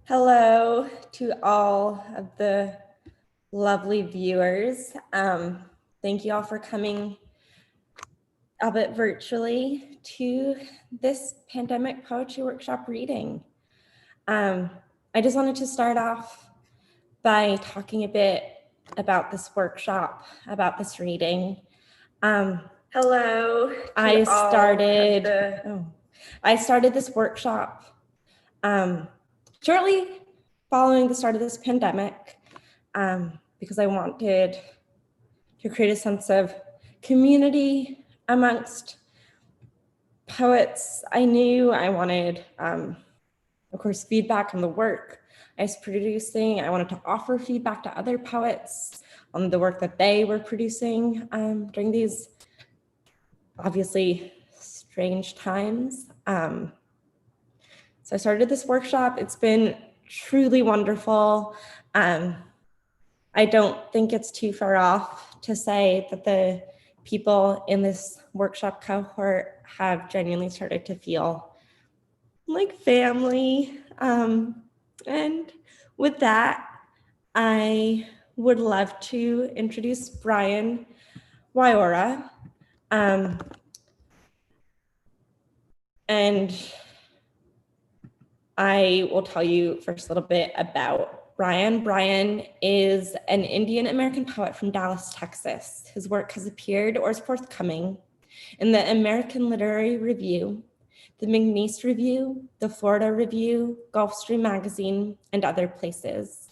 Hello to all of the lovely viewers. Thank you all for coming, albeit virtually, to this pandemic poetry workshop reading. I just wanted to start off by talking a bit about this workshop, about this reading. Hello. I started this workshop shortly following the start of this pandemic because I wanted to create a sense of community amongst poets I knew. I wanted, of course, feedback on the work I was producing. I wanted to offer feedback to other poets on the work that they were producing during these obviously strange times. So I started this workshop. It's been truly wonderful. I don't think it's too far off to say that the people in this workshop cohort have genuinely started to feel like family. And with that, I would love to introduce Brian Waiora. And I will tell you first a little bit about Brian. Brian is an Indian American poet from Dallas, Texas. His work has appeared or is forthcoming in the American Literary Review, the McNeese Review, the Florida Review, Gulfstream Magazine, and other places.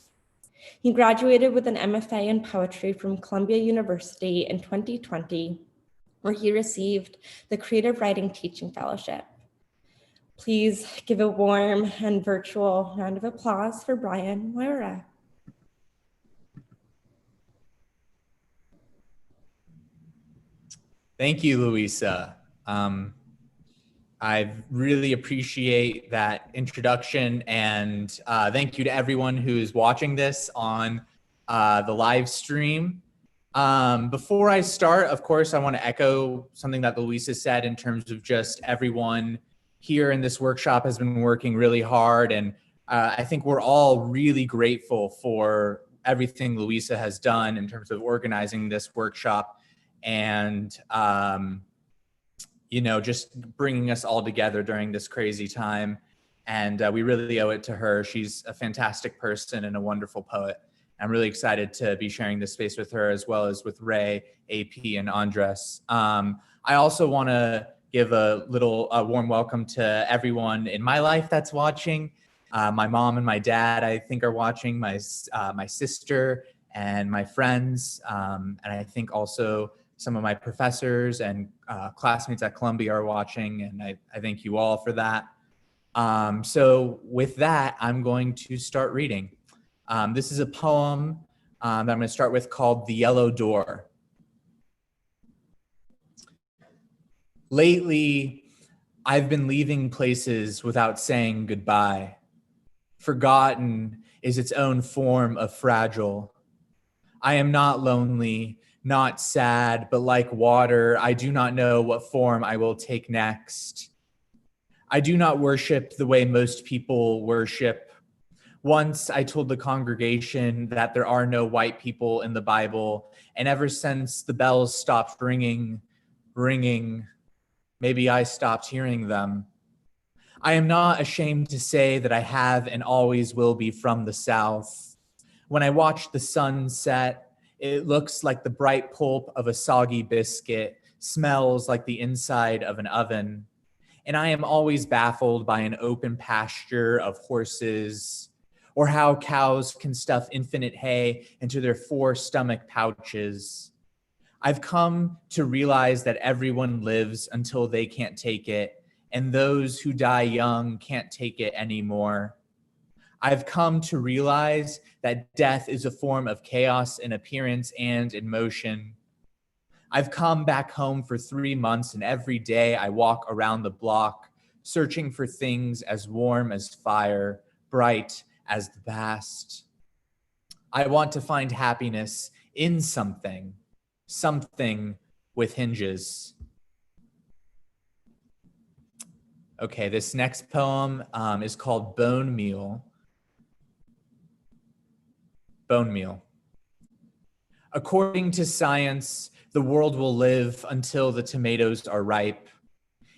He graduated with an MFA in poetry from Columbia University in 2020, where he received the Creative Writing Teaching Fellowship. Please give a warm and virtual round of applause for Brian Waiora. Thank you, Louisa. I really appreciate that introduction, and thank you to everyone who's watching this on the live stream. Before I start, of course, I want to echo something that Louisa said in terms of just everyone here in this workshop has been working really hard, and I think we're all really grateful for everything Louisa has done in terms of organizing this workshop and just bringing us all together during this crazy time. And we really owe it to her. She's a fantastic person and a wonderful poet. I'm really excited to be sharing this space with her, as well as with Ray, AP, and Andres. I also want to give a warm welcome to everyone in my life that's watching. My mom and my dad, I think, are watching, my sister and my friends. And I think also some of my professors and classmates at Columbia are watching, and I thank you all for that. So with that, I'm going to start reading. This is a poem that I'm going to start with called The Yellow Door. Lately, I've been leaving places without saying goodbye. Forgotten is its own form of fragile. I am not lonely, not sad, but like water, I do not know what form I will take next. I do not worship the way most people worship. Once I told the congregation that there are no white people in the Bible, and ever since the bells stopped ringing, maybe I stopped hearing them. I am not ashamed to say that I have and always will be from the South. When I watch the sun set, it looks like the bright pulp of a soggy biscuit, smells like the inside of an oven. And I am always baffled by an open pasture of horses, or how cows can stuff infinite hay into their 4 stomach pouches. I've come to realize that everyone lives until they can't take it, and those who die young can't take it anymore. I've come to realize that death is a form of chaos in appearance and in motion. I've come back home for 3 months, and every day I walk around the block, searching for things as warm as fire, bright as the past. I want to find happiness in something with hinges. Okay, this next poem is called Bone Meal. bone meal. According to science, the world will live until the tomatoes are ripe.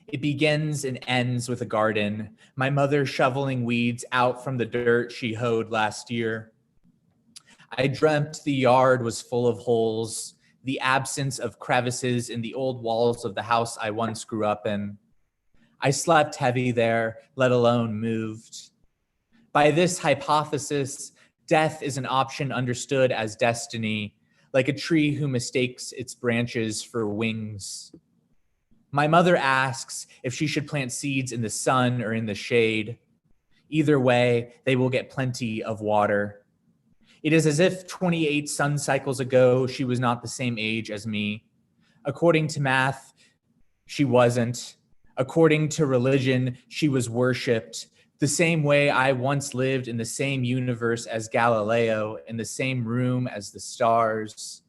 It begins and ends with a garden, my mother shoveling weeds out from the dirt she hoed last year. I dreamt the yard was full of holes, the absence of crevices in the old walls of the house I once grew up in. I slept heavy there, let alone moved. By this hypothesis, death is an option understood as destiny, like a tree who mistakes its branches for wings. My mother asks if she should plant seeds in the sun or in the shade. Either way, they will get plenty of water. It is as if 28 sun cycles ago, she was not the same age as me. According to math, she wasn't. According to religion, she was worshipped. The same way I once lived in the same universe as Galileo, in the same room as the stars.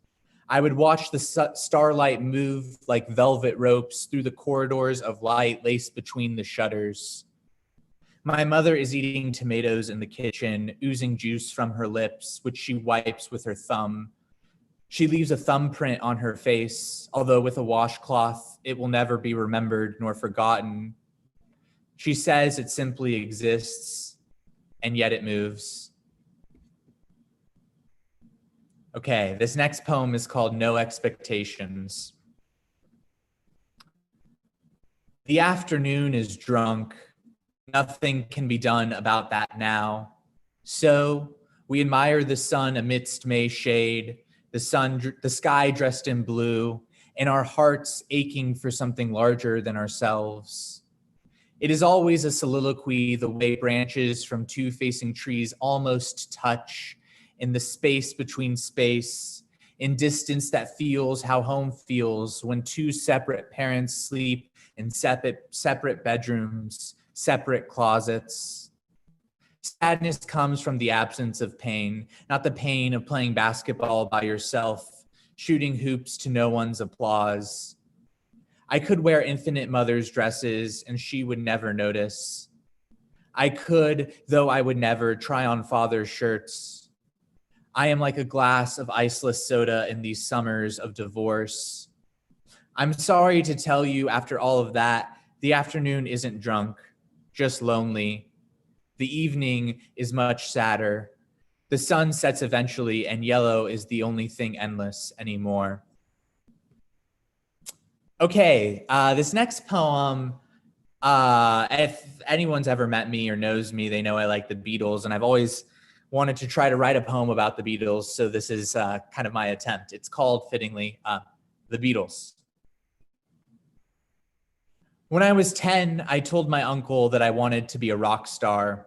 I would watch the starlight move like velvet ropes through the corridors of light laced between the shutters. My mother is eating tomatoes in the kitchen, oozing juice from her lips, which she wipes with her thumb. She leaves a thumbprint on her face, although with a washcloth, it will never be remembered nor forgotten. She says it simply exists, and yet it moves. Okay, this next poem is called No Expectations. The afternoon is drunk. Nothing can be done about that now. So we admire the sun amidst May shade, the sky dressed in blue, and our hearts aching for something larger than ourselves. It is always a soliloquy, the way branches from two facing trees almost touch, in the space between space, in distance that feels how home feels when two separate parents sleep in separate bedrooms, separate closets. Sadness comes from the absence of pain, not the pain of playing basketball by yourself, shooting hoops to no one's applause. I could wear infinite mother's dresses and she would never notice. I could, though I would never, try on father's shirts. I am like a glass of iceless soda in these summers of divorce. I'm sorry to tell you after all of that, the afternoon isn't drunk, just lonely. The evening is much sadder. The sun sets eventually and yellow is the only thing endless anymore. Okay, this next poem, if anyone's ever met me or knows me, they know I like the Beatles, and I've always wanted to try to write a poem about the Beatles, so this is kind of my attempt. It's called, fittingly, The Beatles. When I was 10, I told my uncle that I wanted to be a rock star,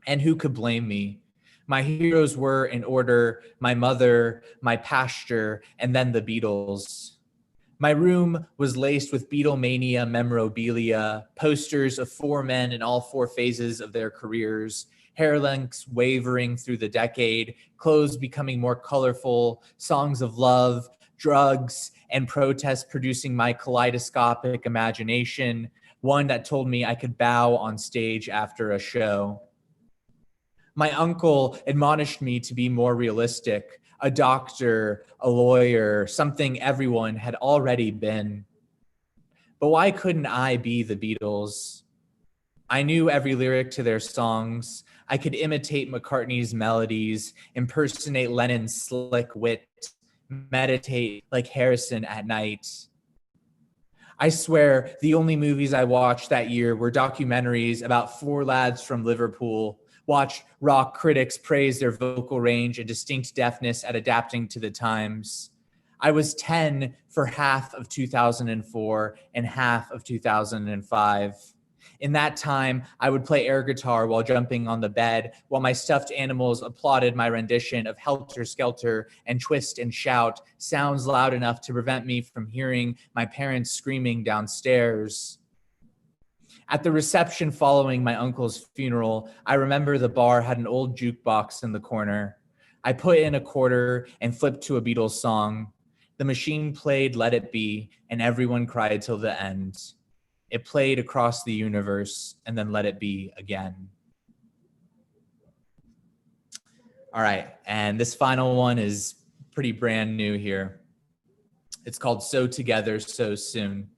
and who could blame me? My heroes were, in order, my mother, my pasture, and then the Beatles. My room was laced with Beatlemania memorabilia, posters of four men in all four phases of their careers, hair lengths wavering through the decade, clothes becoming more colorful, songs of love, drugs, and protest producing my kaleidoscopic imagination, one that told me I could bow on stage after a show. My uncle admonished me to be more realistic, a doctor, a lawyer, something everyone had already been. But why couldn't I be the Beatles? I knew every lyric to their songs. I could imitate McCartney's melodies, impersonate Lennon's slick wit, meditate like Harrison at night. I swear the only movies I watched that year were documentaries about four lads from Liverpool, watched rock critics praise their vocal range and distinct deafness at adapting to the times. I was 10 for half of 2004 and half of 2005. In that time, I would play air guitar while jumping on the bed, while my stuffed animals applauded my rendition of Helter Skelter and Twist and Shout, sounds loud enough to prevent me from hearing my parents screaming downstairs. At the reception following my uncle's funeral, I remember the bar had an old jukebox in the corner. I put in a quarter and flipped to a Beatles song. The machine played Let It Be, and everyone cried till the end. It played across the universe and then let it be again. All right, and this final one is pretty brand new here. It's called So Together, So Soon.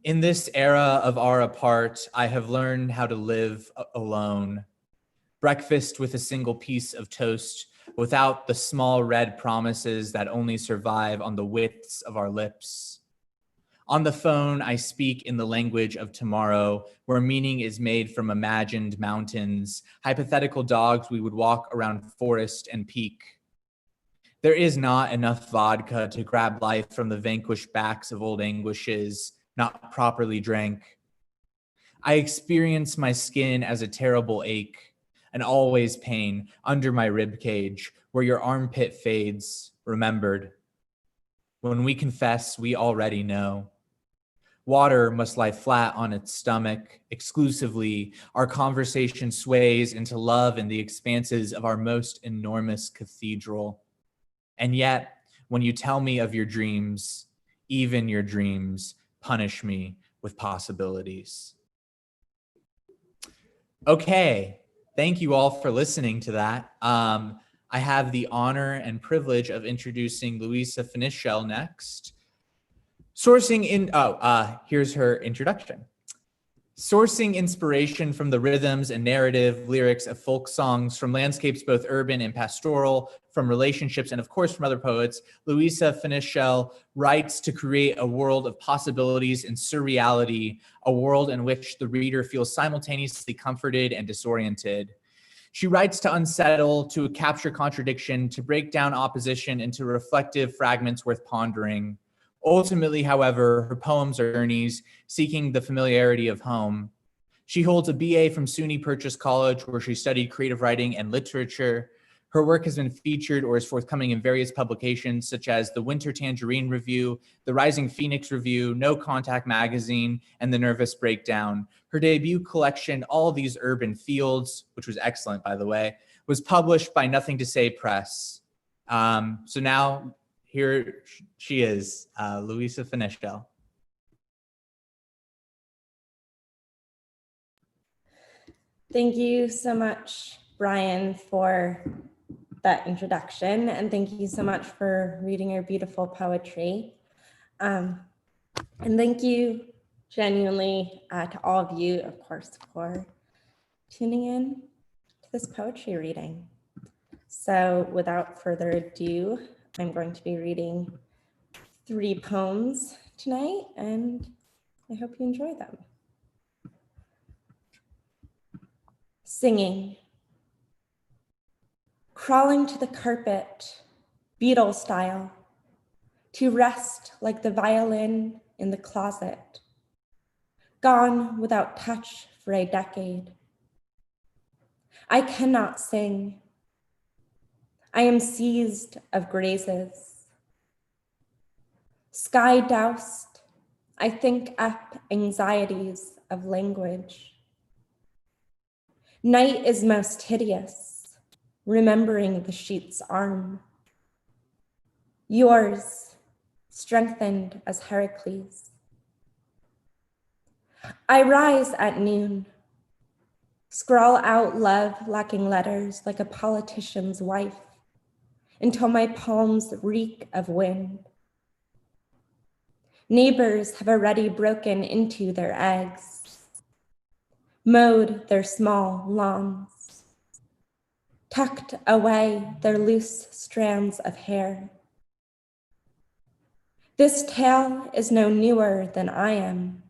In this era of our apart, I have learned how to live alone. Breakfast with a single piece of toast, without the small red promises that only survive on the widths of our lips. On the phone, I speak in the language of tomorrow, where meaning is made from imagined mountains, hypothetical dogs we would walk around forest and peak. There is not enough vodka to grab life from the vanquished backs of old anguishes, not properly drank. I experience my skin as a terrible ache, an always pain under my rib cage, where your armpit fades, remembered. When we confess, we already know. Water must lie flat on its stomach. Exclusively, our conversation sways into love in the expanses of our most enormous cathedral. And yet, when you tell me of your dreams, even your dreams punish me with possibilities. Okay, thank you all for listening to that. I have the honor and privilege of introducing Louisa Finichel next. Here's her introduction. Sourcing inspiration from the rhythms and narrative lyrics of folk songs, from landscapes both urban and pastoral, from relationships, and of course from other poets, Louisa Finichel writes to create a world of possibilities and surreality, a world in which the reader feels simultaneously comforted and disoriented. She writes to unsettle, to capture contradiction, to break down opposition into reflective fragments worth pondering. Ultimately, however, her poems are journeys seeking the familiarity of home. She holds a BA from SUNY Purchase College, where she studied creative writing and literature. Her work has been featured or is forthcoming in various publications such as the Winter Tangerine Review, the Rising Phoenix Review, No Contact Magazine, and the Nervous Breakdown. Her debut collection, All These Urban Fields, which was excellent, by the way, was published by Nothing to Say Press. So now, here she is, Louisa Finichel. Thank you so much, Brian, for that introduction, and thank you so much for reading your beautiful poetry. And thank you genuinely to all of you, of course, for tuning in to this poetry reading. So without further ado, I'm going to be reading 3 poems tonight, and I hope you enjoy them. Singing. Crawling to the carpet, Beatle style, to rest like the violin in the closet. Gone without touch for a decade. I cannot sing. I am seized of grazes. Sky doused, I think up anxieties of language. Night is most hideous, remembering the sheet's arm. Yours, strengthened as Heracles. I rise at noon, scrawl out love lacking letters like a politician's wife, until my palms reek of wind. Neighbors have already broken into their eggs, mowed their small lawns, tucked away their loose strands of hair. This tale is no newer than I am.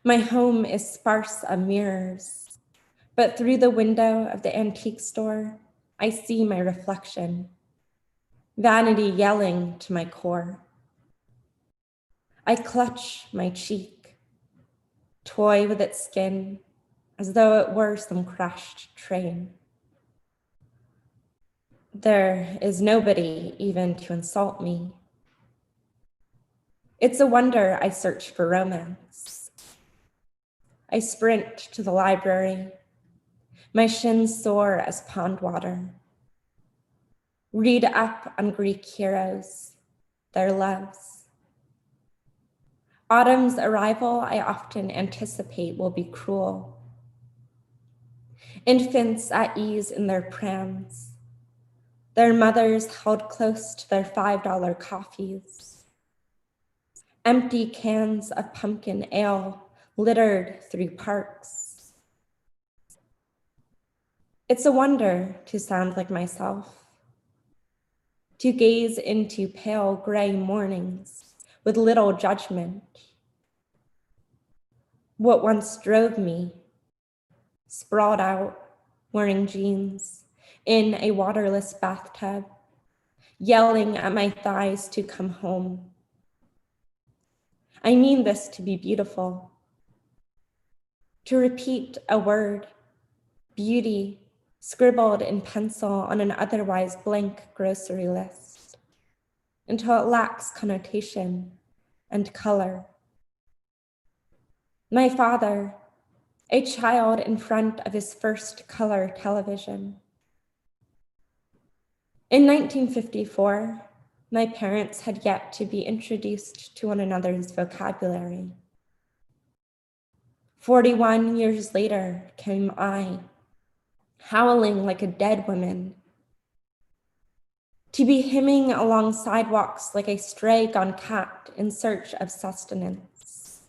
My home is sparse of mirrors, but through the window of the antique store, I see my reflection, vanity yelling to my core. I clutch my cheek, toy with its skin, as though it were some crashed train. There is nobody even to insult me. It's a wonder I search for romance. I sprint to the library, my shins sore as pond water. Read up on Greek heroes, their loves. Autumn's arrival I often anticipate will be cruel. infants at ease in their prams, their mothers held close to their $5 coffees, empty cans of pumpkin ale littered through parks. It's a wonder to sound like myself, to gaze into pale gray mornings with little judgment. What once drove me, sprawled out, wearing jeans, in a waterless bathtub, yelling at my thighs to come home. I mean this to be beautiful. To repeat a word, beauty, scribbled in pencil on an otherwise blank grocery list, until it lacks connotation and color. My father, a child in front of his first color television. In 1954, my parents had yet to be introduced to one another's vocabulary. 41 years later came I, howling like a dead woman, to be hymning along sidewalks like a stray gone cat in search of sustenance.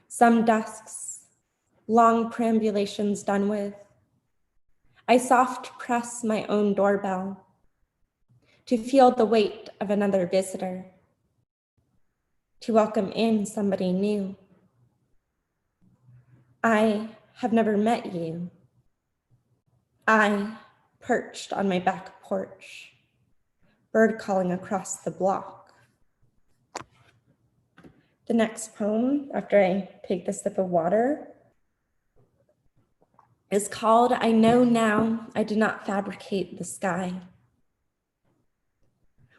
Some dusks, long perambulations done with, I soft press my own doorbell to feel the weight of another visitor, to welcome in somebody new. I have never met you. I, perched on my back porch, bird calling across the block. The next poem, after I take the sip of water, is called I Know Now I Did Not Fabricate the Sky.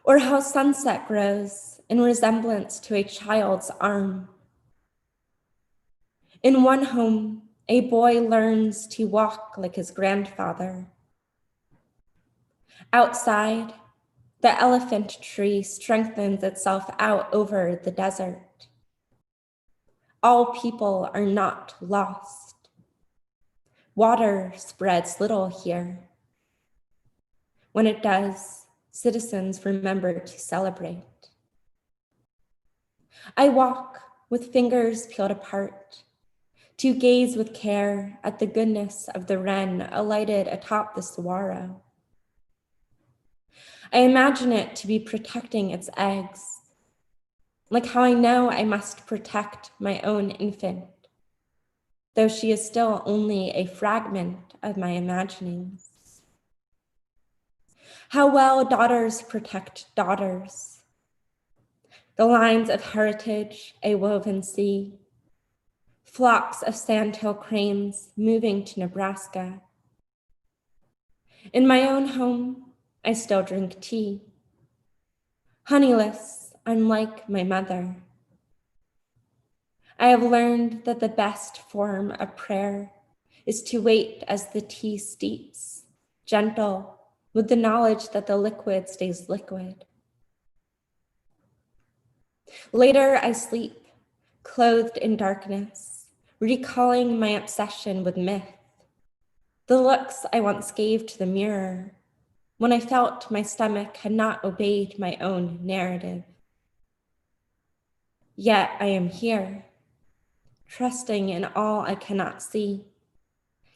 Or how sunset grows in resemblance to a child's arm. In one home, a boy learns to walk like his grandfather. Outside, the elephant tree strengthens itself out over the desert. All people are not lost. Water spreads little here. When it does, citizens remember to celebrate. I walk with fingers peeled apart, to gaze with care at the goodness of the wren alighted atop the saguaro. I imagine it to be protecting its eggs, like how I know I must protect my own infant, though she is still only a fragment of my imaginings. How well daughters protect daughters. The lines of heritage, a woven sea, flocks of sandhill cranes moving to Nebraska. In my own home, I still drink tea. Honeyless, unlike my mother. I have learned that the best form of prayer is to wait as the tea steeps, gentle, with the knowledge that the liquid stays liquid. Later, I sleep, clothed in darkness, recalling my obsession with myth, the looks I once gave to the mirror when I felt my stomach had not obeyed my own narrative. Yet I am here, trusting in all I cannot see,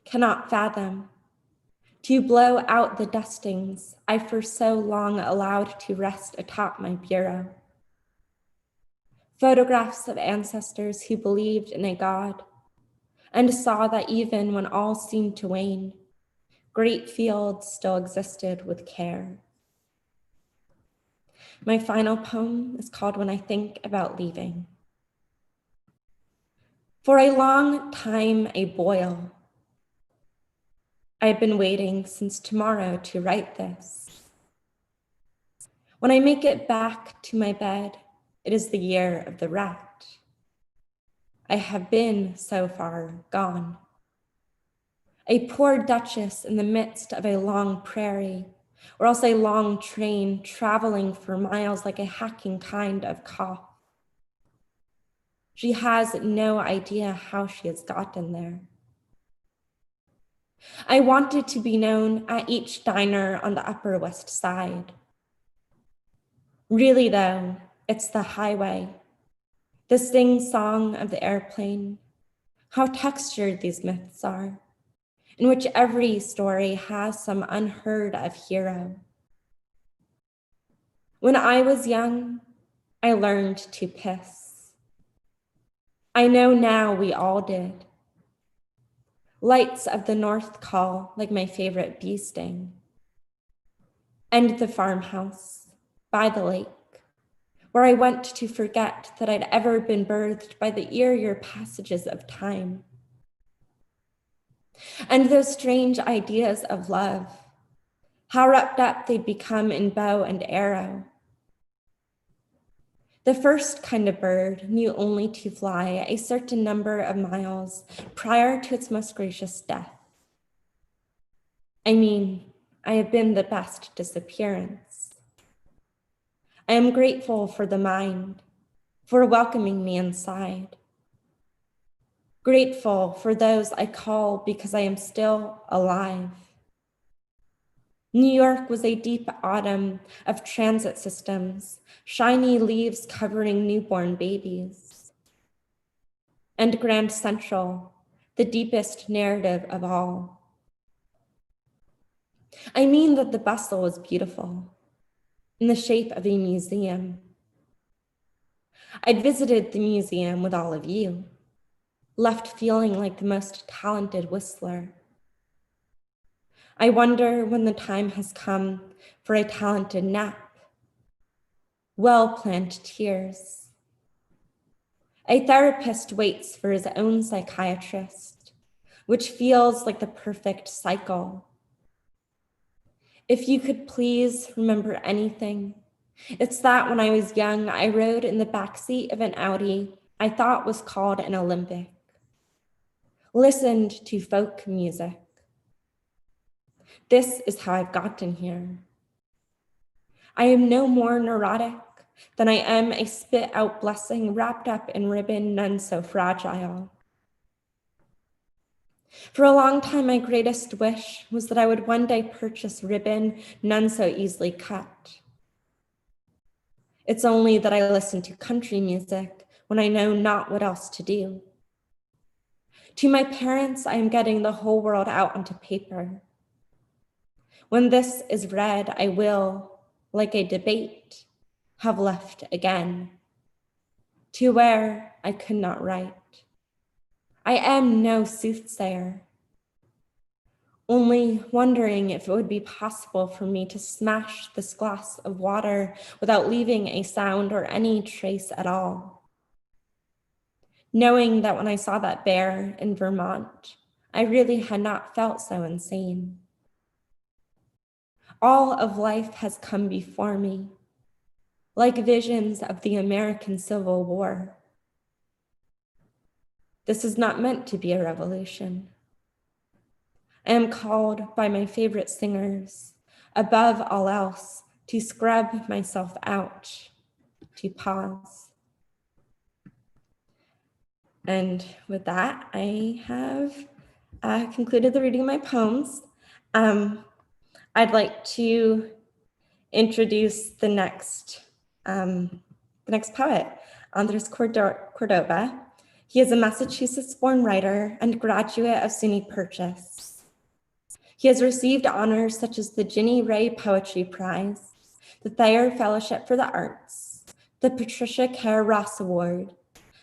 cannot fathom, to blow out the dustings I for so long allowed to rest atop my bureau. Photographs of ancestors who believed in a God and saw that even when all seemed to wane, great fields still existed with care. My final poem is called When I Think About Leaving. For a long time, a boil. I have been waiting since tomorrow to write this. When I make it back to my bed, it is the year of the rat. I have been so far gone. A poor duchess in the midst of a long prairie, or else a long train traveling for miles like a hacking kind of cough. She has no idea how she has gotten there. I wanted to be known at each diner on the Upper West Side. Really, though, it's the highway, the sing-song of the airplane, how textured these myths are, in which every story has some unheard of hero. When I was young, I learned to piss. I know now we all did. Lights of the North call like my favorite bee sting. And the farmhouse by the lake, where I went to forget that I'd ever been birthed by the eerier passages of time. And those strange ideas of love, how wrapped up they'd become in bow and arrow. The first kind of bird knew only to fly a certain number of miles prior to its most gracious death. I mean, I have been the best disappearance. I am grateful for the mind, for welcoming me inside. Grateful for those I call because I am still alive. New York was a deep autumn of transit systems, shiny leaves covering newborn babies. And Grand Central, the deepest narrative of all. I mean that the bustle was beautiful, in the shape of a museum. I'd visited the museum with all of you, left feeling like the most talented whistler. I wonder when the time has come for a talented nap, well-planned tears. A therapist waits for his own psychiatrist, which feels like the perfect cycle. If you could please remember anything, it's that when I was young, I rode in the backseat of an Audi I thought was called an Olympic, listened to folk music. This is how I've gotten here. I am no more neurotic than I am a spit out blessing wrapped up in ribbon, none so fragile. For a long time, my greatest wish was that I would one day purchase ribbon, none so easily cut. It's only that I listen to country music when I know not what else to do. To my parents, I am getting the whole world out onto paper. When this is read, I will, like a debate, have left again, to where I could not write. I am no soothsayer, only wondering if it would be possible for me to smash this glass of water without leaving a sound or any trace at all. Knowing that when I saw that bear in Vermont, I really had not felt so insane. All of life has come before me, like visions of the American Civil War. This is not meant to be a revolution. I am called by my favorite singers, above all else, to scrub myself out, to pause. And with that, I have concluded the reading of my poems. I'd like to introduce the next poet, Andres Cordova. He is a Massachusetts-born writer and graduate of SUNY Purchase. He has received honors such as the Ginny Ray Poetry Prize, the Thayer Fellowship for the Arts, the Patricia Kerr Ross Award,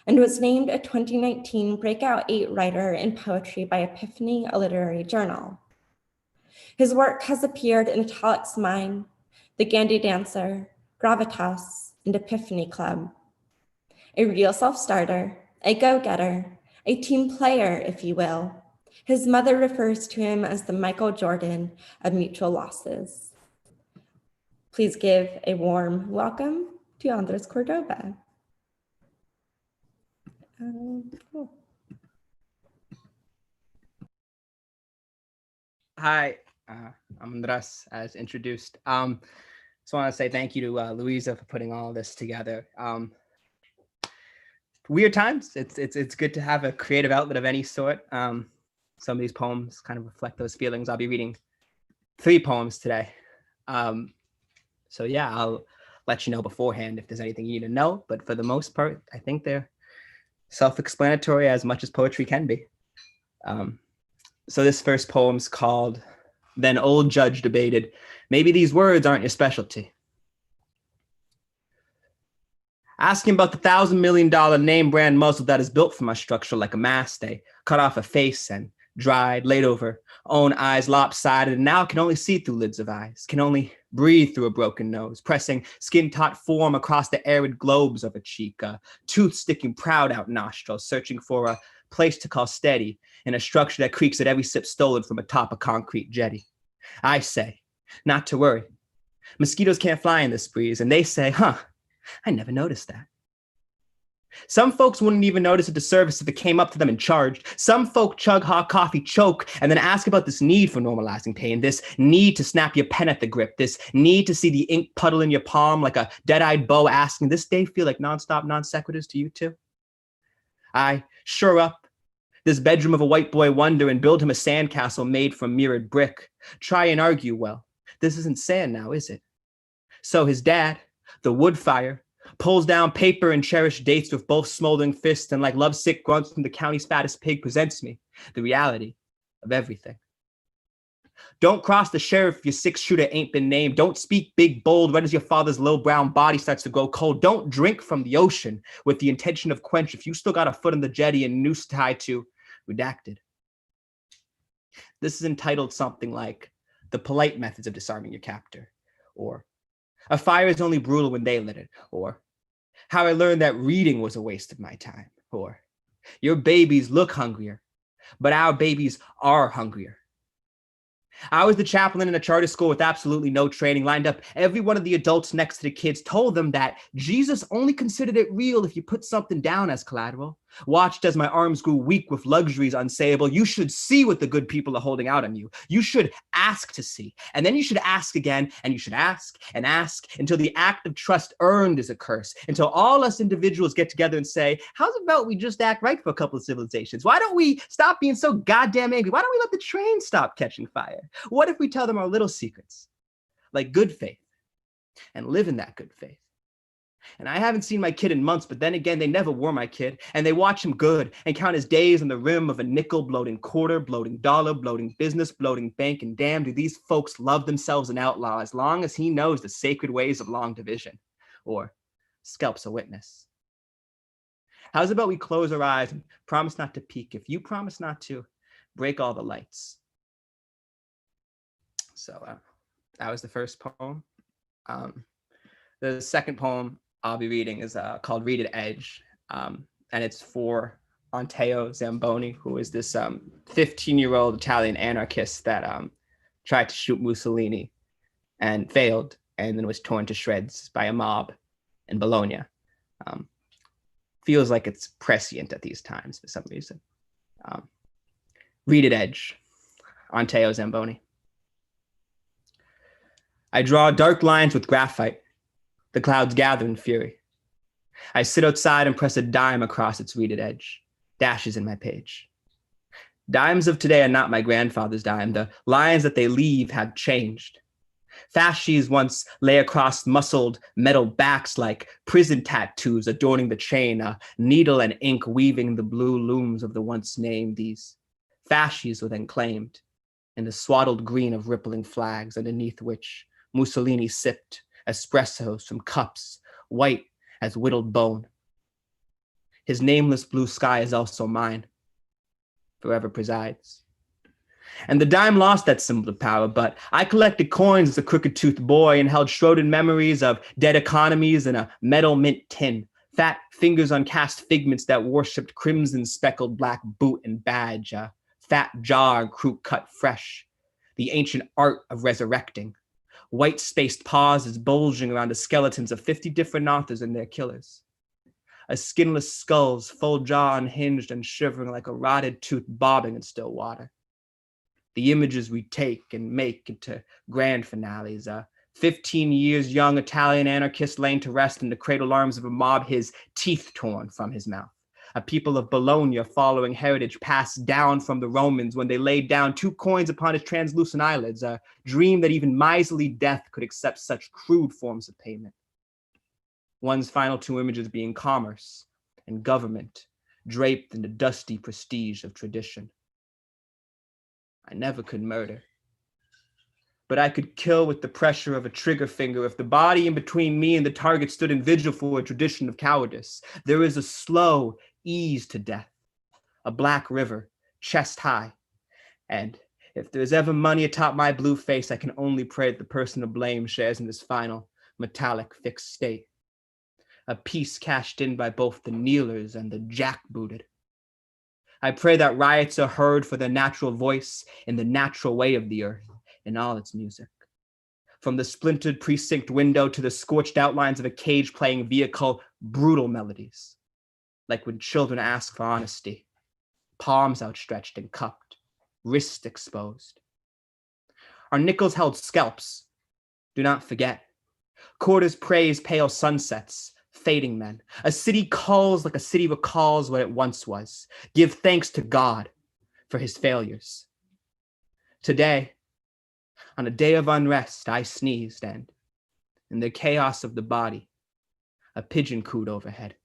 and was named a 2019 Breakout 8 Writer in Poetry by Epiphany, a literary journal. His work has appeared in Italic's Mine, The Gandhi Dancer, Gravitas, and Epiphany Club. A real self-starter, a go-getter, a team player, if you will. His mother refers to him as the Michael Jordan of mutual losses. Please give a warm welcome to Andres Cordova. Cool. Hi, I'm Andres, as introduced. Just want to say thank you to Louisa for putting all this together. Weird times. It's good to have a creative outlet of any sort. some of these poems kind of reflect those feelings. I'll be reading 3 poems today. So yeah, I'll let you know beforehand if there's anything you need to know, but for the most part, I think they're self-explanatory as much as poetry can be. So this first poem's called Then Old Judge Debated, Maybe These Words Aren't Your Specialty. Asking about the $1,000 million name brand muzzle that is built for my structure like a mast. They cut off a face and dried, laid over, own eyes lopsided, and now can only see through lids of eyes, can only breathe through a broken nose, pressing skin-taut form across the arid globes of a cheek, a tooth sticking proud out nostrils, searching for a place to call steady in a structure that creaks at every sip stolen from atop a concrete jetty. I say, not to worry. Mosquitoes can't fly in this breeze, and they say, huh, I never noticed that. Some folks wouldn't even notice a disservice if it came up to them and charged. Some folk chug hot coffee, choke, and then ask about this need for normalizing pain, this need to snap your pen at the grip, this need to see the ink puddle in your palm like a dead-eyed bow asking, this day feel like nonstop non sequiturs to you too? I sure up this bedroom of a white boy wonder and build him a sandcastle made from mirrored brick. Try and argue, well, this isn't sand now, is it? So his dad, the wood fire, pulls down paper and cherished dates with both smoldering fists and like lovesick grunts from the county's fattest pig presents me the reality of everything. Don't cross the sheriff if your 6-shooter ain't been named. Don't speak big, bold, right as your father's little brown body starts to grow cold. Don't drink from the ocean with the intention of quench if you still got a foot in the jetty and noose tied to redacted. This is entitled something like The Polite Methods of Disarming Your Captor, or A Fire is Only Brutal When They Lit It, or How I Learned That Reading Was a Waste of My Time, or Your babies look hungrier, but our babies are hungrier. I was the chaplain in a charter school with absolutely no training, lined up every one of the adults next to the kids, told them that Jesus only considered it real if you put something down as collateral. Watched as my arms grew weak with luxuries unsayable. You should see what the good people are holding out on you. You should ask to see. And then you should ask again, and you should ask and ask until the act of trust earned is a curse, until all us individuals get together and say, how's about we just act right for a couple of civilizations? Why don't we stop being so goddamn angry? Why don't we let the train stop catching fire? What if we tell them our little secrets, like good faith, and live in that good faith? And I haven't seen my kid in months, but then again, they never were my kid. And they watch him good and count his days on the rim of a nickel, bloating quarter, bloating dollar, bloating business, bloating bank. And damn, do these folks love themselves an outlaw as long as he knows the sacred ways of long division, or scalps a witness. How's about we close our eyes and promise not to peek? If you promise not to, break all the lights. So that was the first poem. The second poem I'll be reading is called Reeded Edge, and it's for Matteo Zamboni, who is this 15-year-old Italian anarchist that tried to shoot Mussolini and failed, and then was torn to shreds by a mob in Bologna. Feels like it's prescient at these times for some reason. Reeded Edge, Matteo Zamboni. I draw dark lines with graphite. The clouds gather in fury. I sit outside and press a dime across its reeded edge. Dashes in my page. Dimes of today are not my grandfather's dime. The lines that they leave have changed. Fasces once lay across muscled metal backs like prison tattoos adorning the chain, a needle and ink weaving the blue looms of the once named. These fasces were then claimed in the swaddled green of rippling flags underneath which Mussolini sipped espressos from cups, white as whittled bone. His nameless blue sky is also mine, forever presides. And the dime lost that symbol of power, but I collected coins as a crooked-toothed boy and held shrouded memories of dead economies in a metal mint tin, fat fingers on cast figments that worshipped crimson-speckled black boot and badge, a fat jar crook cut fresh, the ancient art of resurrecting. White-spaced pauses bulging around the skeletons of 50 different authors and their killers. A skinless skull's full jaw unhinged and shivering like a rotted tooth bobbing in still water. The images we take and make into grand finales. A 15 years young Italian anarchist laying to rest in the cradle arms of a mob, his teeth torn from his mouth. a people of Bologna following heritage passed down from the Romans when they laid down 2 coins upon his translucent eyelids, a dream that even miserly death could accept such crude forms of payment. One's final 2 images being commerce and government, draped in the dusty prestige of tradition. I never could murder, but I could kill with the pressure of a trigger finger if the body in between me and the target stood in vigil for a tradition of cowardice. There is a slow ease to death, a black river, chest high. And if there's ever money atop my blue face, I can only pray that the person to blame shares in this final, metallic, fixed state. A peace cashed in by both the kneelers and the jackbooted. I pray that riots are heard for their natural voice in the natural way of the earth, in all its music. From the splintered precinct window to the scorched outlines of a cage playing vehicle, brutal melodies. Like when children ask for honesty, palms outstretched and cupped, wrists exposed. Our nickels held scalps. Do not forget. Quarters praise pale sunsets, fading men. A city calls like a city recalls what it once was. Give thanks to God for his failures. Today, on a day of unrest, I sneezed, and in the chaos of the body, a pigeon cooed overhead.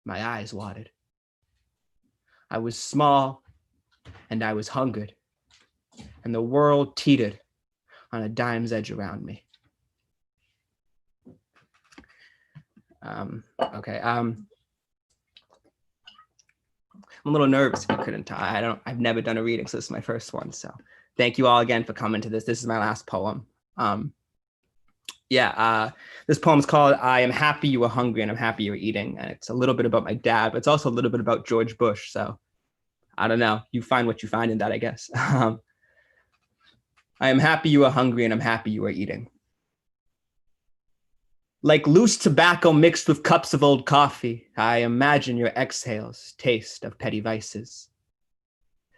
My eyes watered. I was small, and I was hungered, and the world teetered on a dime's edge around me. Okay. I'm a little nervous if you couldn't tell. I've never done a reading, so this is my first one. So thank you all again for coming to this. This is my last poem. This poem is called I Am Happy You Were Hungry and I'm Happy You Were Eating. And it's a little bit about my dad, but it's also a little bit about George Bush. So I don't know. You find what you find in that, I guess. I am happy you were hungry and I'm happy you were eating. Like loose tobacco mixed with cups of old coffee, I imagine your exhales taste of petty vices.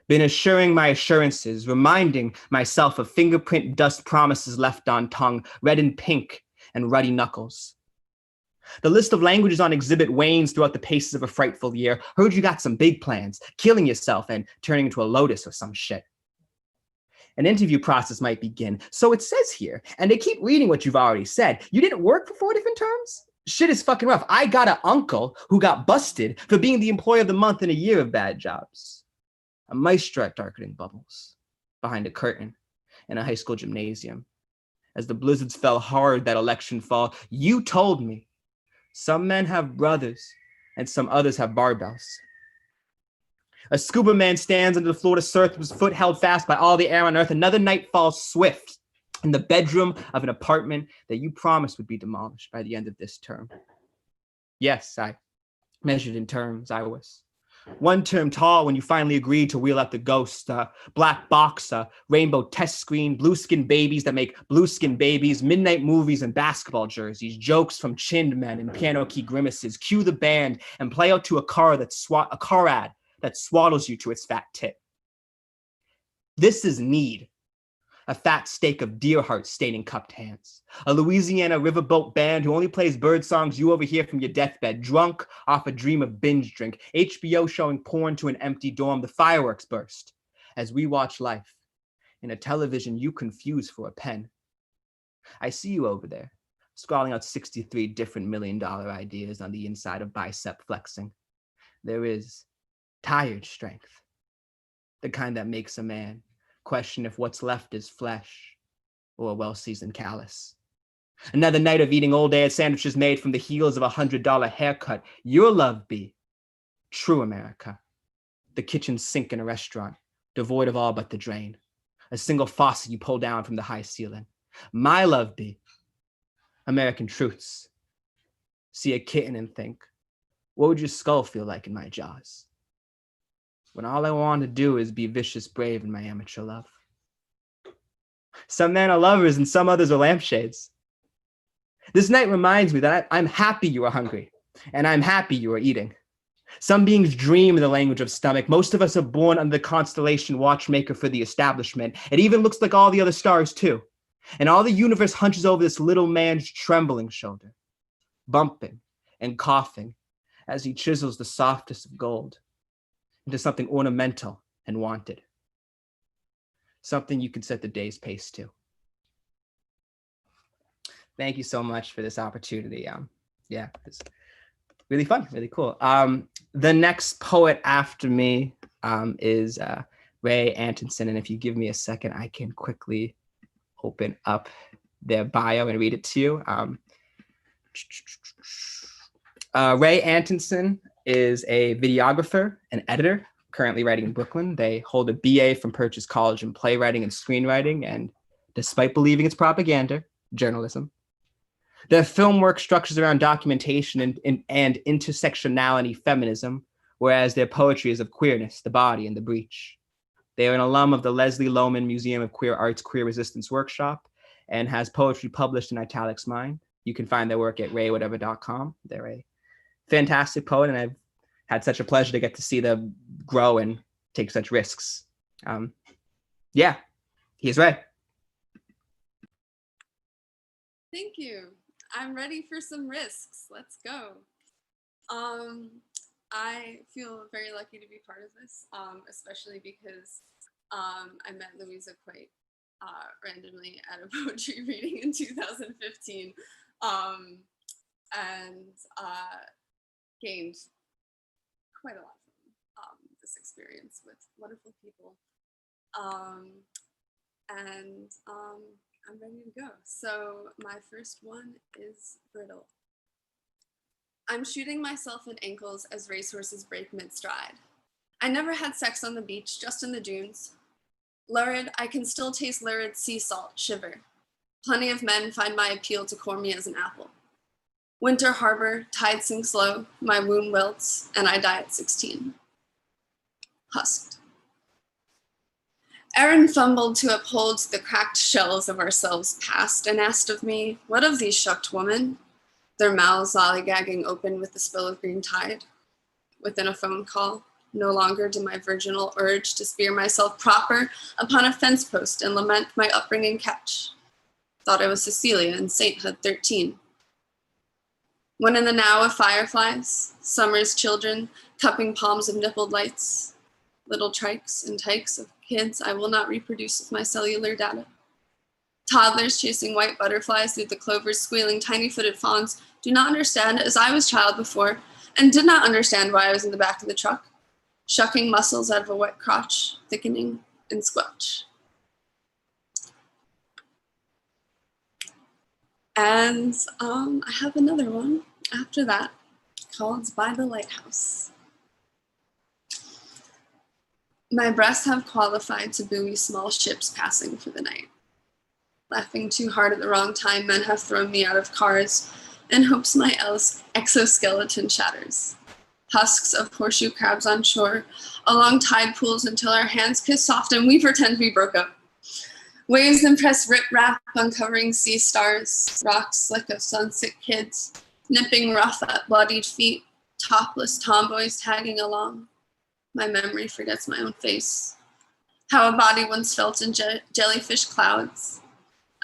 Been assuring my assurances, reminding myself of fingerprint dust promises left on tongue, red and pink and ruddy knuckles. The list of languages on exhibit wanes throughout the paces of a frightful year. Heard you got some big plans, killing yourself and turning into a lotus or some shit. An interview process might begin. So it says here, and they keep reading what you've already said. You didn't work for 4 different terms? Shit is fucking rough. I got an uncle who got busted for being the employee of the month in a year of bad jobs. A maestro at darkening bubbles behind a curtain in a high school gymnasium. As the blizzards fell hard that election fall, you told me some men have brothers and some others have barbells. A scuba man stands under the Florida surf with his foot held fast by all the air on earth. Another night falls swift in the bedroom of an apartment that you promised would be demolished by the end of this term. Yes, I measured in terms. I was 1 term tall when you finally agreed to wheel out the ghost. Black box, rainbow test screen, blue skin babies that make blue skin babies, midnight movies and basketball jerseys, jokes from chinned men and piano key grimaces. Cue the band and play out to a car ad that swaddles you to its fat tip. This is need. A fat steak of deer hearts staining cupped hands. A Louisiana riverboat band who only plays bird songs you overhear from your deathbed, drunk off a dream of binge drink. HBO showing porn to an empty dorm. The fireworks burst as we watch life in a television you confuse for a pen. I see you over there, scrawling out 63 different $1 million ideas on the inside of bicep flexing. There is tired strength, the kind that makes a man question if what's left is flesh or a well-seasoned callus. Another night of eating old ad sandwiches made from the heels of a $100 haircut. Your love be true America. The kitchen sink in a restaurant, devoid of all but the drain. A single faucet you pull down from the high ceiling. My love be American truths. See a kitten and think, what would your skull feel like in my jaws? When all I want to do is be vicious brave in my amateur love. Some men are lovers and some others are lampshades. This night reminds me that I'm happy you are hungry and I'm happy you are eating. Some beings dream in the language of stomach. Most of us are born under the constellation watchmaker for the establishment. It even looks like all the other stars too. And all the universe hunches over this little man's trembling shoulder, bumping and coughing as he chisels the softest of gold into something ornamental and wanted. Something you can set the day's pace to. Thank you so much for this opportunity. Yeah, it's really fun, really cool. The next poet after me is Ray Antonsen. And if you give me a second, I can quickly open up their bio and read it to you. Ray Antonsen is a videographer and editor, currently writing in Brooklyn. They hold a BA from Purchase College in playwriting and screenwriting, and despite believing it's propaganda, journalism. Their film work structures around documentation and intersectionality feminism, whereas their poetry is of queerness, the body, and the breach. They are an alum of the Leslie Lohman Museum of Queer Arts Queer Resistance Workshop and has poetry published in Italics Mind. You can find their work at raywhatever.com. They're a fantastic poet, and I've had such a pleasure to get to see them grow and take such risks. Yeah, here's Ray. Thank you. I'm ready for some risks. Let's go. I feel very lucky to be part of this, especially because I met Louisa quite randomly at a poetry reading in 2015 and gained quite a lot from this experience with wonderful people. I'm ready to go. So my first one is brittle. I'm shooting myself in ankles as racehorses break mid-stride. I never had sex on the beach, just in the dunes. Lurid, I can still taste lurid sea salt shiver. Plenty of men find my appeal to core me as an apple. Winter harbor, tide sinks low, my womb wilts, and I die at 16. Husked. Erin fumbled to uphold the cracked shells of ourselves past and asked of me, what of these shucked women? Their mouths lollygagging open with the spill of green tide. Within a phone call, no longer do my virginal urge to spear myself proper upon a fence post and lament my upbringing catch. Thought I was Cecilia in sainthood 13. When in the now of fireflies, summer's children cupping palms of nippled lights, little trikes and tykes of kids I will not reproduce with my cellular data. Toddlers chasing white butterflies through the clovers, squealing tiny-footed fawns do not understand as I was child before and did not understand why I was in the back of the truck, shucking muscles out of a wet crotch, thickening and squelch. And I have another one after that called By the Lighthouse. My breasts have qualified to buoy small ships passing for the night. Laughing too hard at the wrong time, men have thrown me out of cars in hopes my exoskeleton shatters. Husks of horseshoe crabs on shore, along tide pools until our hands kiss soft and we pretend we broke up. Waves impress rip-rap, uncovering sea stars, rocks slick of sunset kids, nipping rough at bloodied feet, topless tomboys tagging along. My memory forgets my own face. How a body once felt in jellyfish clouds.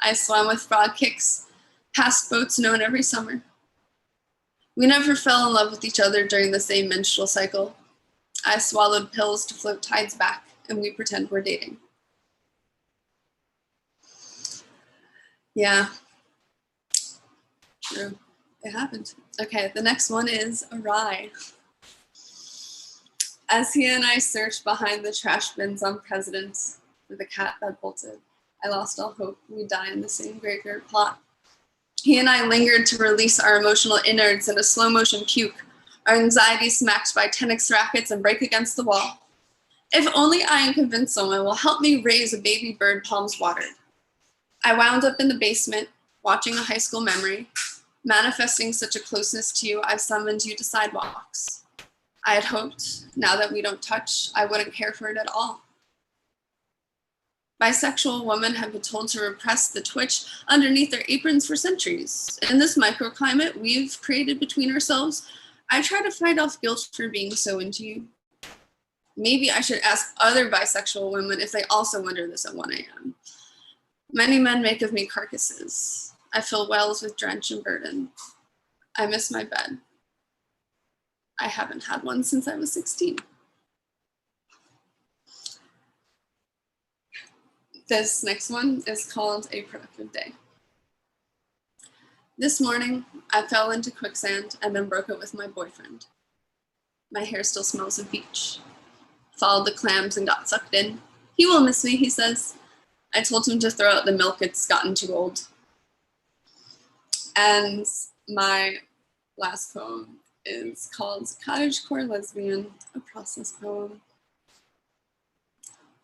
I swam with frog kicks, past boats known every summer. We never fell in love with each other during the same menstrual cycle. I swallowed pills to float tides back, and we pretend we're dating. Yeah, true. It happened. Okay, the next one is Awry. As he and I searched behind the trash bins on Presidents for the cat that bolted, I lost all hope we'd die in the same graveyard plot. He and I lingered to release our emotional innards in a slow motion puke, our anxiety smacked by tennis rackets and break against the wall. If only I am convinced someone will help me raise a baby bird palms watered. I wound up in the basement, watching a high school memory, manifesting such a closeness to you, I've summoned you to sidewalks. I had hoped, now that we don't touch, I wouldn't care for it at all. Bisexual women have been told to repress the twitch underneath their aprons for centuries. In this microclimate we've created between ourselves, I try to fight off guilt for being so into you. Maybe I should ask other bisexual women if they also wonder this at 1 a.m. Many men make of me carcasses. I fill wells with drench and burden. I miss my bed. I haven't had one since I was 16. This next one is called A Productive Day. This morning, I fell into quicksand and then broke it with my boyfriend. My hair still smells of beach. Followed the clams and got sucked in. He will miss me, he says. I told him to throw out the milk, it's gotten too old. And my last poem is called Cottagecore Lesbian, a process poem.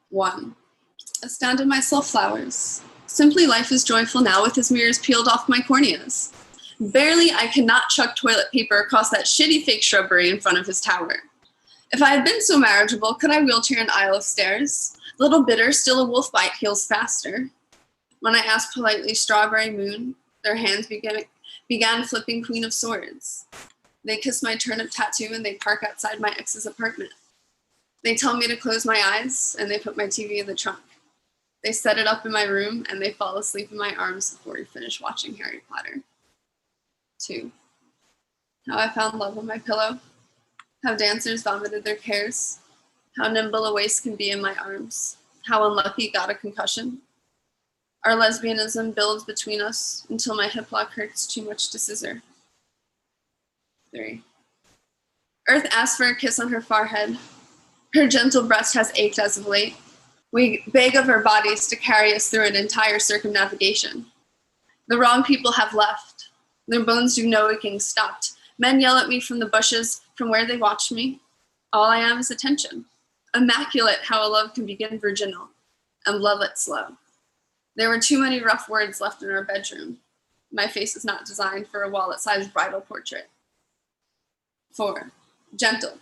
1. Astounded myself flowers. Simply life is joyful now with his mirrors peeled off my corneas. Barely I cannot chuck toilet paper across that shitty fake shrubbery in front of his tower. If I had been so marriageable, could I wheelchair an aisle of stairs? Little bitter, still a wolf bite heals faster. When I asked politely, Strawberry Moon, their hands began flipping Queen of Swords. They kiss my turnip tattoo and they park outside my ex's apartment. They tell me to close my eyes and they put my TV in the trunk. They set it up in my room and they fall asleep in my arms before we finish watching Harry Potter. 2. How I found love on my pillow. How dancers vomited their cares. How nimble a waist can be in my arms. How unlucky got a concussion. Our lesbianism builds between us until my hip lock hurts too much to scissor. 3. Earth asks for a kiss on her forehead. Her gentle breast has ached as of late. We beg of our bodies to carry us through an entire circumnavigation. The wrong people have left. Their bones do no aching stopped. Men yell at me from the bushes, from where they watch me. All I am is attention. Immaculate how a love can begin virginal, and love it slow. There were too many rough words left in our bedroom. My face is not designed for a wallet-sized bridal portrait. 4. Gentle.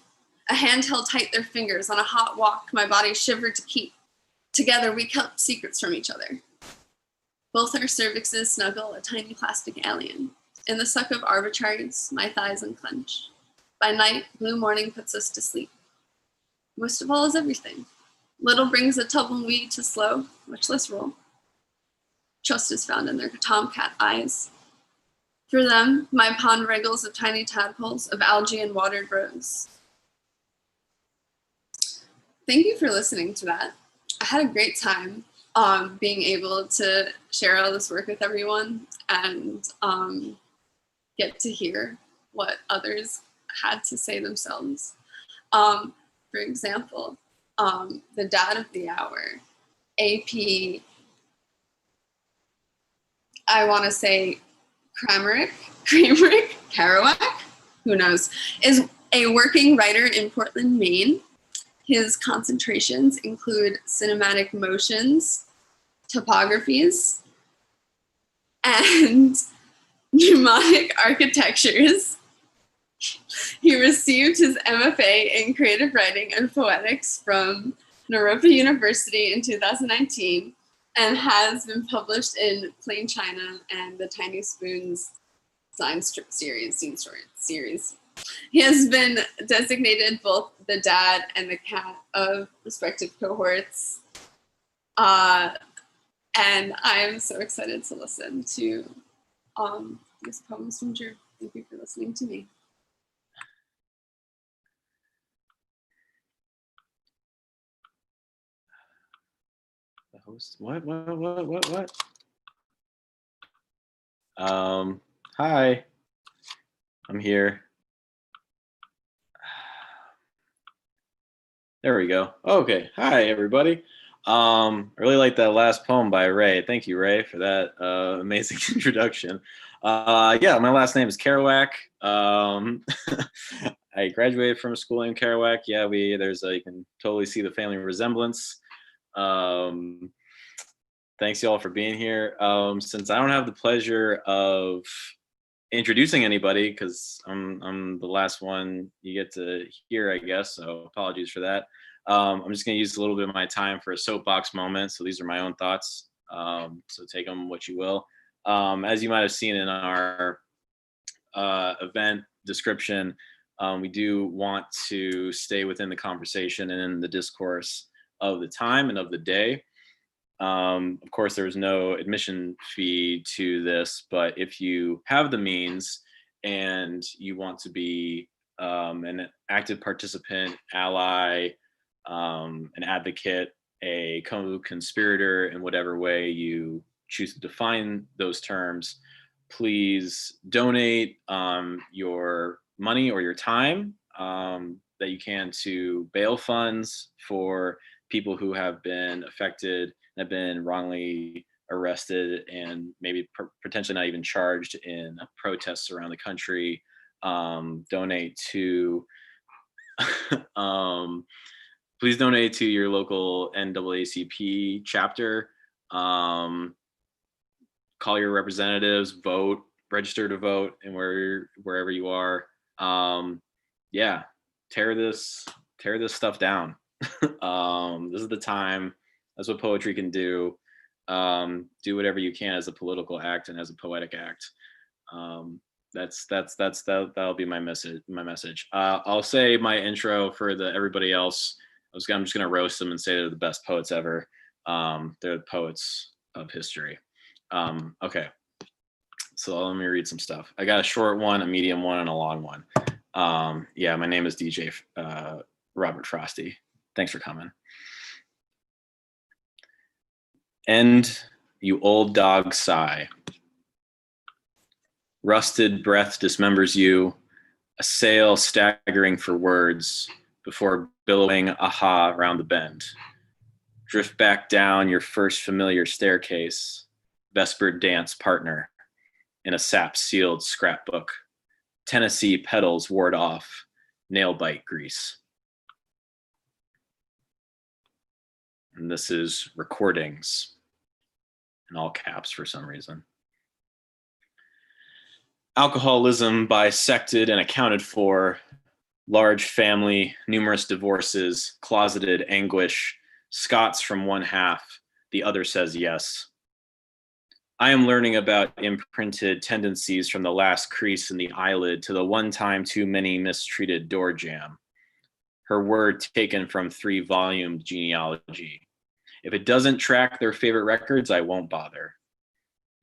A hand held tight their fingers on a hot walk my body shivered to keep. Together we kept secrets from each other. Both our cervixes snuggle a tiny plastic alien. In the suck of arbitraries, my thighs unclench. By night, blue morning puts us to sleep. Most of all is everything. Little brings a tumbleweed to slow, much less roll. Trust is found in their tomcat eyes. For them, my pond wriggles of tiny tadpoles, of algae and watered rose. Thank you for listening to that. I had a great time being able to share all this work with everyone and get to hear what others had to say themselves. For example, the dad of the hour, AP, I want to say Kramerick, Kerouac, who knows, is a working writer in Portland, Maine. His concentrations include cinematic motions, topographies, and mnemonic architectures. He received his MFA in creative writing and poetics from Naropa University in 2019 and has been published in Plain China and the Tiny Spoons Scene Story series. He has been designated both the dad and the cat of respective cohorts. And I am so excited to listen to these poems from Drew. Thank you for listening to me. The host, what? Hi, I'm here. There we go. Okay, hi everybody. I really like that last poem by Ray. Thank you, Ray, for that amazing introduction. Yeah, my last name is Kerouac. I graduated from a school in Kerouac. Yeah, you can totally see the family resemblance. Thanks y'all for being here. Since I don't have the pleasure of introducing anybody, because I'm the last one you get to hear, I guess, so apologies for that. I'm just going to use a little bit of my time for a soapbox moment. So these are my own thoughts. So take them what you will. As you might have seen in our event description, we do want to stay within the conversation and in the discourse of the time and of the day. Of course, there's no admission fee to this, but if you have the means and you want to be an active participant, ally, an advocate, a co-conspirator in whatever way you choose to define those terms, please donate your money or your time that you can to bail funds for people who have been affected and have been wrongly arrested and maybe potentially not even charged in protests around the country. Donate to please donate to your local NAACP chapter. Call your representatives, vote, register to vote, and wherever you are. Yeah, tear this stuff down. This is the time. That's what poetry can do. Do whatever you can as a political act and as a poetic act. That'll be my message. I'll say my intro for everybody else. I'm just gonna roast them and say they're the best poets ever. They're the poets of history. Okay, so let me read some stuff. I got a short one, a medium one, and a long one. Yeah, my name is DJ Robert Frosty. Thanks for coming. End, you old dog, sigh. Rusted breath dismembers you, a sail staggering for words before billowing aha round the bend. Drift back down your first familiar staircase, vesper dance partner in a sap-sealed scrapbook. Tennessee petals ward off, nail bite grease. And this is recordings in all caps for some reason. Alcoholism bisected and accounted for, large family, numerous divorces, closeted anguish, Scots from one half, the other says yes. I am learning about imprinted tendencies from the last crease in the eyelid to the one time too many mistreated door jamb. Her word taken from 3-volume genealogy. If it doesn't track their favorite records, I won't bother.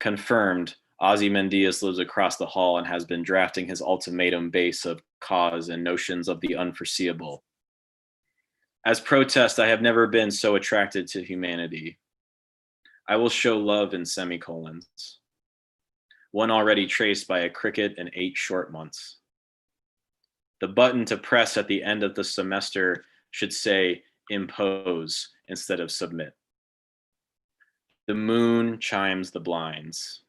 Confirmed, Ozymandias lives across the hall and has been drafting his ultimatum base of cause and notions of the unforeseeable. As protest, I have never been so attracted to humanity. I will show love in semicolons. One already traced by a cricket in 8 short months. The button to press at the end of the semester should say impose instead of submit. The moon chimes the blinds.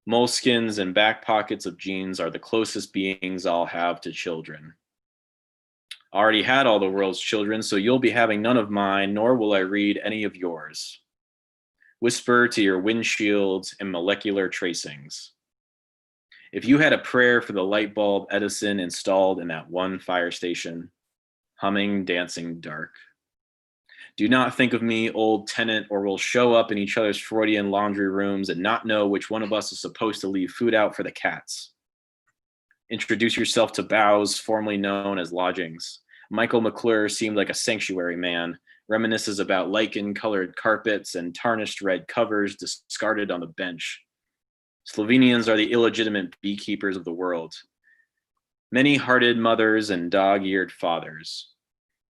Moleskins and back pockets of jeans are the closest beings I'll have to children. Already had all the world's children, so you'll be having none of mine, nor will I read any of yours. Whisper to your windshields and molecular tracings. If you had a prayer for the light bulb Edison installed in that one fire station, humming, dancing, dark. Do not think of me, old tenant, or we'll show up in each other's Freudian laundry rooms and not know which one of us is supposed to leave food out for the cats. Introduce yourself to Bows, formerly known as Lodgings. Michael McClure seemed like a sanctuary man, reminisces about lichen-colored carpets and tarnished red covers discarded on the bench. Slovenians are the illegitimate beekeepers of the world. Many-hearted mothers and dog-eared fathers.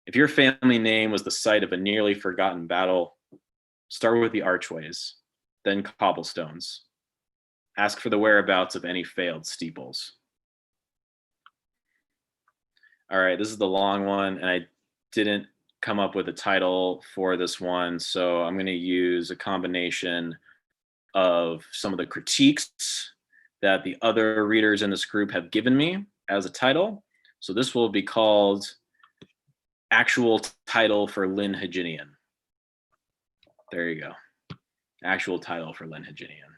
If your family name was the site of a nearly forgotten battle, start with the archways, then cobblestones. Ask for the whereabouts of any failed steeples. All right, this is the long one, and I didn't come up with a title for this one, so I'm going to use a combination of some of the critiques that the other readers in this group have given me as a title. So this will be called Actual Title for Lynn Haginian. There you go. Actual title for Lynn Haginian.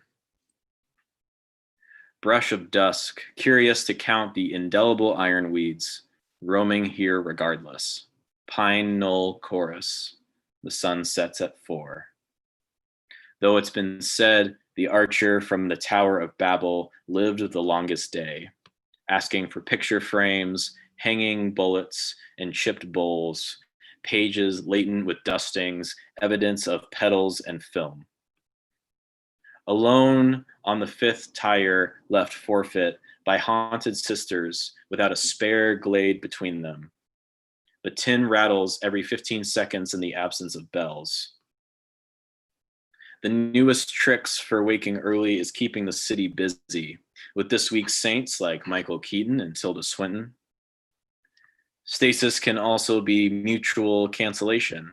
Brush of dusk, curious to count the indelible iron weeds, roaming here regardless. Pine Knoll chorus, the sun sets at 4. Though it's been said the archer from the Tower of Babel lived the longest day, asking for picture frames, hanging bullets, and chipped bowls, pages laden with dustings, evidence of petals and film. Alone on the 5th tire left forfeit by haunted sisters without a spare glade between them. But tin rattles every 15 seconds in the absence of bells. The newest tricks for waking early is keeping the city busy, with this week's saints like Michael Keaton and Tilda Swinton. Stasis can also be mutual cancellation,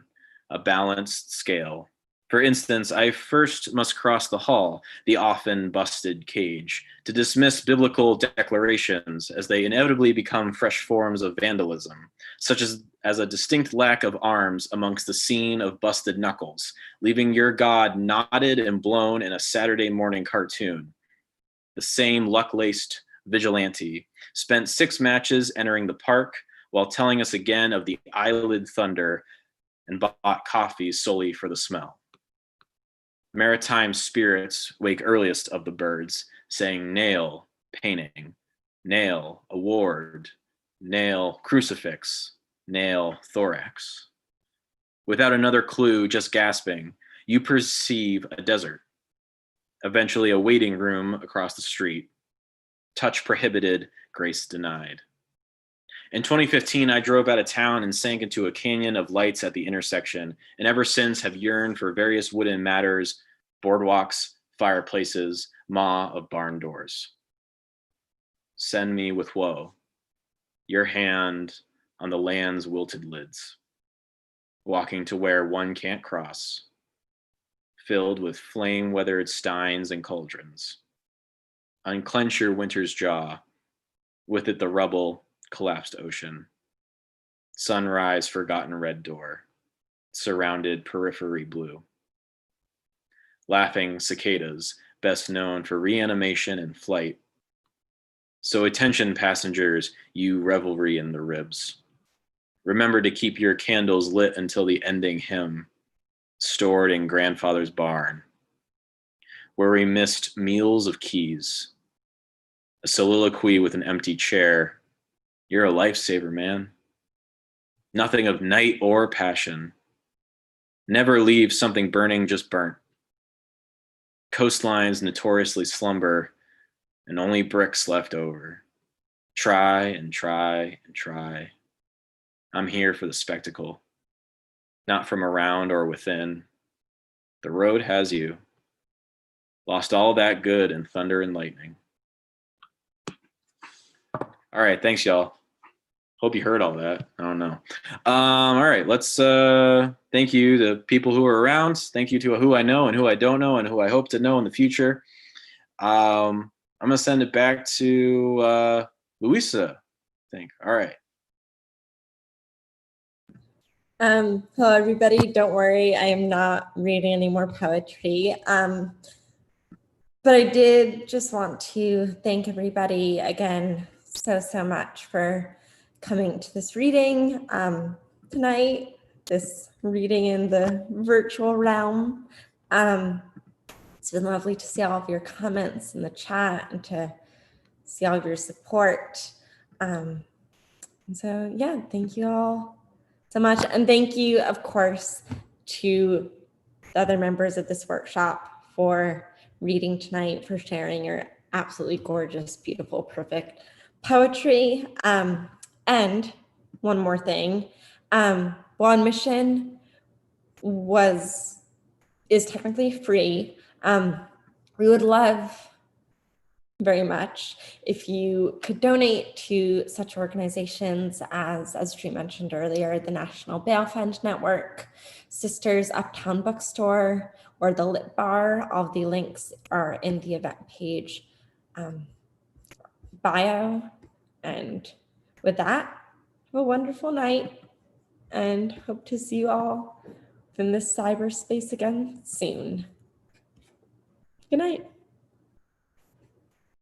a balanced scale. For instance, I first must cross the hall, the often busted cage, to dismiss biblical declarations as they inevitably become fresh forms of vandalism, such as a distinct lack of arms amongst the scene of busted knuckles, leaving your God knotted and blown in a Saturday morning cartoon. The same luck-laced vigilante spent 6 matches entering the park while telling us again of the eyelid thunder and bought coffee solely for the smell. Maritime spirits wake earliest of the birds, saying nail, painting, nail, award, nail, crucifix, nail, thorax. Without another clue, just gasping, you perceive a desert, eventually a waiting room across the street. Touch prohibited, grace denied. In 2015, I drove out of town and sank into a canyon of lights at the intersection, and ever since have yearned for various wooden matters, boardwalks, fireplaces, maw of barn doors. Send me with woe, your hand on the land's wilted lids, walking to where one can't cross, filled with flame-weathered steins and cauldrons. Unclench your winter's jaw, with it the rubble, collapsed ocean. Sunrise, forgotten red door, surrounded periphery blue. Laughing cicadas, best known for reanimation and flight. So attention passengers, you revelry in the ribs. Remember to keep your candles lit until the ending hymn, stored in grandfather's barn, where we missed meals of keys. A soliloquy with an empty chair. You're a lifesaver, man. Nothing of night or passion. Never leave something burning just burnt. Coastlines notoriously slumber, and only bricks left over. Try and try and try. I'm here for the spectacle, not from around or within. The road has you. Lost all that good in thunder and lightning. All right, thanks, y'all. Hope you heard all that. I don't know. All right, let's thank you to people who are around. Thank you to who I know and who I don't know and who I hope to know in the future. I'm gonna send it back to Louisa, I think. All right. Hello, everybody. Don't worry, I am not reading any more poetry. But I did just want to thank everybody again so much for coming to this reading tonight, this reading in the virtual realm. It's been lovely to see all of your comments in the chat and to see all of your support. And so, yeah, thank you all so much. And thank you, of course, to the other members of this workshop for reading tonight, for sharing your absolutely gorgeous, beautiful, perfect poetry. And one more thing, Blonde Mission is technically free. We would love very much if you could donate to such organizations as Drew mentioned earlier, the National Bail Fund Network, Sisters Uptown Bookstore, or the Lit Bar. All of the links are in the event page bio. And with that, have a wonderful night and hope to see you all in this cyberspace again soon. Good night.